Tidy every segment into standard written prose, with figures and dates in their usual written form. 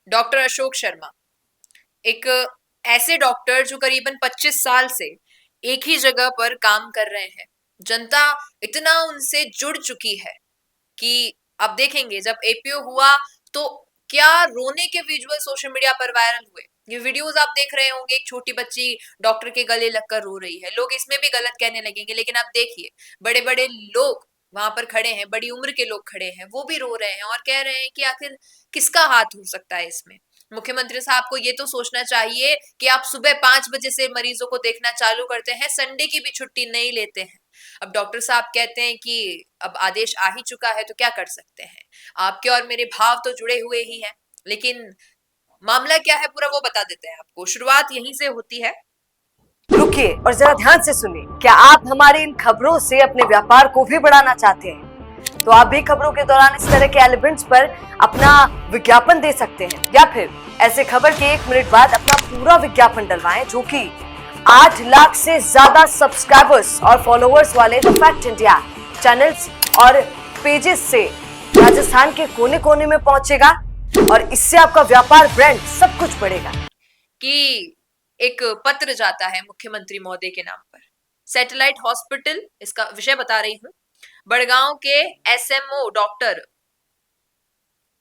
Doctor Ashok Sharma एक ऐसे doctor जो करीबन 25 साल से एक ही जगह पर काम कर रहे हैं। जनता इतना उनसे जुड़ चुकी है कि अब देखेंगे जब एपीओ हुआ तो क्या रोने के विजुअल सोशल मीडिया पर वायरल हुए। ये वीडियोस आप देख रहे होंगे, एक छोटी बच्ची डॉक्टर के गले लगकर रो रही है। लोग इसमें भी गलत कहने लगेंगे, लेकिन आप देखिए बड़े बड़े लोग वहां पर खड़े हैं, बड़ी उम्र के लोग खड़े हैं, वो भी रो रहे हैं और कह रहे हैं कि आखिर किसका हाथ हो सकता है इसमें। मुख्यमंत्री साहब को ये तो सोचना चाहिए कि आप सुबह 5 बजे से मरीजों को देखना चालू करते हैं, संडे की भी छुट्टी नहीं लेते हैं। अब डॉक्टर साहब कहते हैं कि अब आदेश आ ही चुका है तो क्या कर सकते हैं। आपके और मेरे भाव तो जुड़े हुए ही हैं, लेकिन मामला क्या है पूरा वो बता देते हैं आपको। शुरुआत यहीं से होती है। रुकिए और जरा ध्यान से सुनिए। क्या आप हमारी इन खबरों से अपने व्यापार को भी बढ़ाना चाहते हैं? तो आप भी खबरों के दौरान इस तरह के एलिमेंट्स पर अपना विज्ञापन दे सकते हैं, या फिर ऐसे खबर के 1 मिनट बाद अपना पूरा विज्ञापन डलवाएं, जो कि 8 लाख से ज्यादा सब्सक्राइबर्स और फॉलोअर्स वाले द फैक्ट इंडिया चैनल्स और पेजेस से राजस्थान के कोने कोने में पहुंचेगा और इससे आपका व्यापार, ब्रांड सब कुछ बढ़ेगा। कि एक पत्र जाता है मुख्यमंत्री महोदय के नाम पर। सैटेलाइट हॉस्पिटल, इसका विषय बता रही हूँ। बड़गांव के एसएमओ डॉक्टर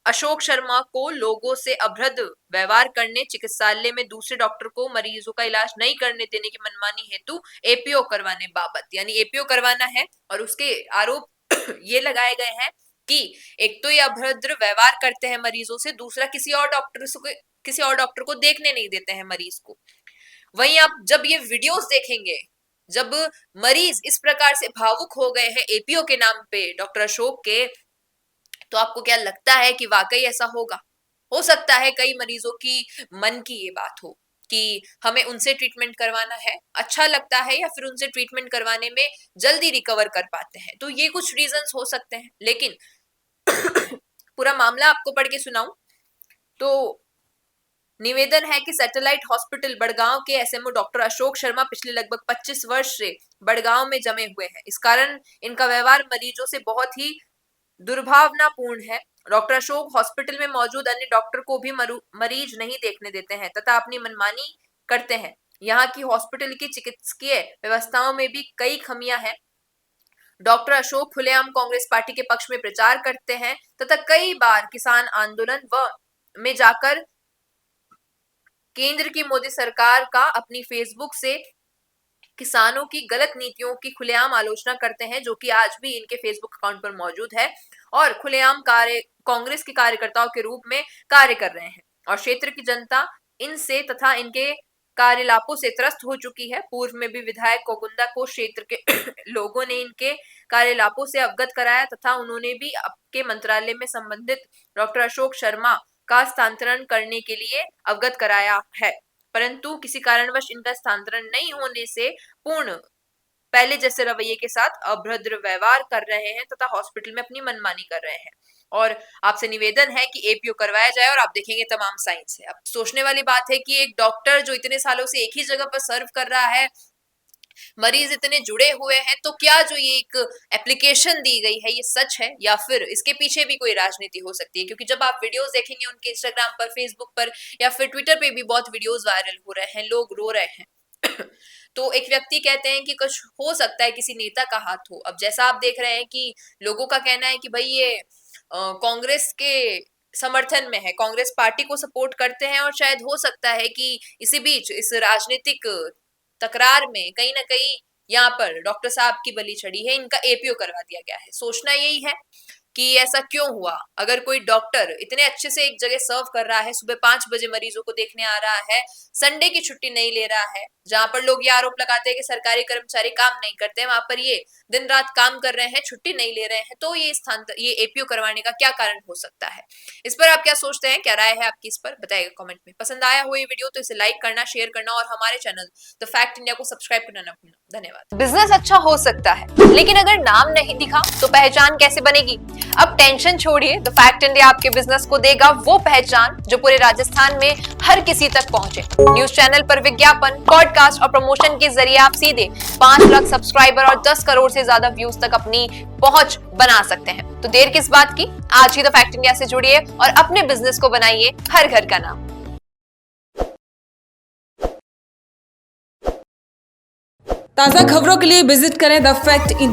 अशोक शर्मा को लोगों से अभद्र व्यवहार करने, चिकित्सालय में दूसरे डॉक्टर को मरीजों का इलाज नहीं करने देने की मनमानी हेतु एपीओ करवाने बाबत, यानी एपीओ करवाना है और उसके आरोप ये लगाए गए हैं कि एक तो ये अभद्र व्यवहार करते हैं मरीजों से, दूसरा किसी और डॉक्टर को देखने नहीं देते हैं मरीज को। वहीं आप जब ये वीडियोस देखेंगे, जब मरीज इस प्रकार से भावुक हो गए हैं एपीओ के नाम पे डॉक्टर अशोक के, तो आपको क्या लगता है कि वाकई ऐसा होगा? हो सकता है कई मरीजों की मन की ये बात हो कि हमें उनसे ट्रीटमेंट करवाना है, अच्छा लगता है, या फिर उनसे ट्रीटमेंट करवाने में जल्दी रिकवर कर पाते हैं। तो ये कुछ रीजंस हो सकते हैं, लेकिन पूरा मामला आपको पढ़ के सुनाऊं तो निवेदन है कि सैटेलाइट हॉस्पिटल बड़गांव के एसएमओ डॉक्टर अशोक शर्मा पिछले लगभग 25 वर्ष से बड़गांव में जमे हुए हैं। इस कारण इनका व्यवहार मरीजों से बहुत ही दुर्भावनापूर्ण है। डॉक्टर अशोक हॉस्पिटल में मौजूद अन्य डॉक्टर को भी मरीज नहीं देखने देते हैं तथा अपनी मनमानी करते हैं। यहाँ की हॉस्पिटल की चिकित्सकीय व्यवस्थाओं में भी कई खमियां हैं। डॉक्टर अशोक खुलेआम कांग्रेस पार्टी के पक्ष में प्रचार करते हैं तथा कई बार किसान आंदोलन में जाकर केंद्र की मोदी सरकार का अपनी फेसबुक से किसानों की गलत नीतियों की खुलेआम आलोचना करते हैं, जो कि आज भी इनके फेसबुक अकाउंट पर मौजूद है और खुलेआम कांग्रेस के कार्यकर्ताओं के रूप में कार्य कर रहे हैं। और क्षेत्र की जनता इनसे तथा इनके कार्यलापों से त्रस्त हो चुकी है। पूर्व में भी विधायक कोकुंदा को क्षेत्र के लोगों ने इनके कार्यलापों से अवगत कराया तथा उन्होंने भी आपके मंत्रालय में संबंधित डॉक्टर अशोक शर्मा का स्थानांतरण करने के लिए अवगत कराया है, परंतु किसी कारणवश इनका स्थानांतरण नहीं होने से पूर्ण पहले जैसे रवैये के साथ अभद्र व्यवहार कर रहे हैं तथा हॉस्पिटल में अपनी मनमानी कर रहे हैं। और आपसे निवेदन है कि एपीओ करवाया जाए और आप देखेंगे तमाम साइंस है। अब सोचने वाली बात है कि एक डॉक्टर जो इतने सालों से एक ही जगह पर सर्व कर रहा है, मरीज इतने जुड़े हुए हैं, तो क्या जो ये एक एप्लीकेशन दी गई है ये सच है या फिर इसके पीछे भी कोई राजनीति हो सकती है? क्योंकि जब आप वीडियोस देखेंगे उनके इंस्टाग्राम पर, फेसबुक पर या फिर ट्विटर पे भी बहुत वीडियोस वायरल हो रहे हैं, लोग रो रहे हैं। तो एक व्यक्ति कहते हैं कि कुछ हो सकता है किसी नेता का हाथ हो। अब जैसा आप देख रहे हैं कि लोगों का कहना है कि भाई ये कांग्रेस के समर्थन में है, कांग्रेस पार्टी को सपोर्ट करते हैं और शायद हो सकता है कि इसी बीच इस राजनीतिक तकरार में कहीं ना कहीं यहाँ पर डॉक्टर साहब की बलि चढ़ी है, इनका एपीओ करवा दिया गया है। सोचना यही है कि ऐसा क्यों हुआ। अगर कोई डॉक्टर इतने अच्छे से एक जगह सर्व कर रहा है, सुबह 5 बजे मरीजों को देखने आ रहा है, संडे की छुट्टी नहीं ले रहा है, जहां पर लोग ये आरोप लगाते हैं कि सरकारी कर्मचारी काम नहीं करते हैं, वहां पर ये दिन रात काम कर रहे हैं, छुट्टी नहीं ले रहे हैं, तो ये एपीओ करवाने का क्या कारण हो सकता है? इस पर आप क्या सोचते हैं, क्या राय है आपकी, इस पर बताइएगा कमेंट में। पसंद आया हो ये वीडियो तो इसे लाइक करना, शेयर करना और हमारे चैनल द फैक्ट इंडिया को सब्सक्राइब करना ना भूलना। धन्यवाद। बिजनेस अच्छा हो सकता है, लेकिन अगर नाम नहीं दिखा तो पहचान कैसे बनेगी? अब टेंशन छोड़िए, द फैक्ट इंडिया आपके बिजनेस को देगा वो पहचान जो पूरे राजस्थान में हर किसी तक पहुंचे। न्यूज चैनल पर विज्ञापन, पॉडकास्ट और प्रमोशन के जरिए आप सीधे 5 लाख सब्सक्राइबर और 10 करोड़ से ज्यादा व्यूज तक अपनी पहुंच बना सकते हैं। तो देर किस बात की, आज ही द फैक्ट इंडिया से जुड़िए और अपने बिजनेस को बनाइए हर घर का नाम। ताज़ा खबरों के लिए विजिट करें द फैक्ट इंडिया।